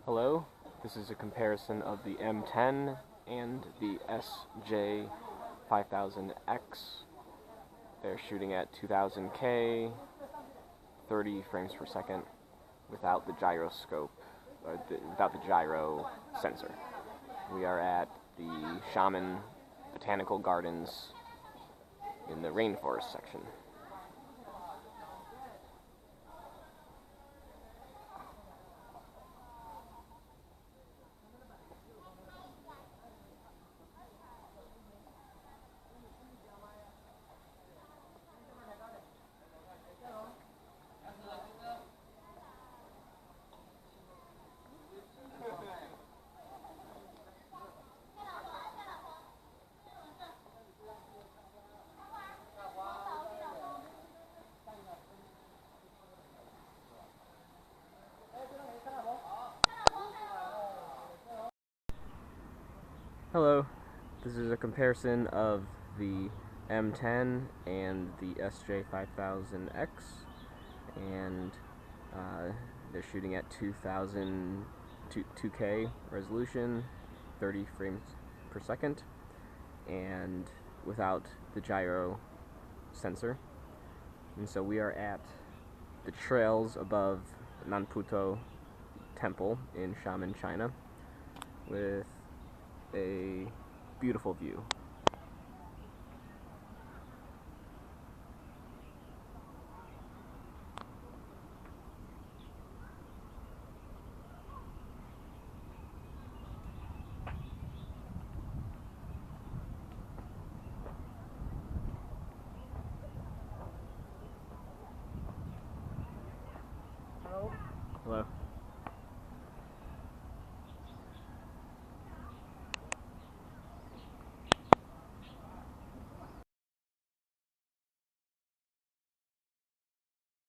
Hello, this is a comparison of the M10 and the SJ5000x. They're shooting at 2000K, 30 frames per second, without the gyroscope, without the gyro sensor. We are at the Shaman Botanical Gardens in the rainforest section. Hello, this is a comparison of the M10 and the SJ5000X, and they're shooting at 2K resolution, 30 frames per second, and without the gyro sensor. And so we are at the trails above Nanputo Temple in Xiamen, China, with a beautiful view. Hello?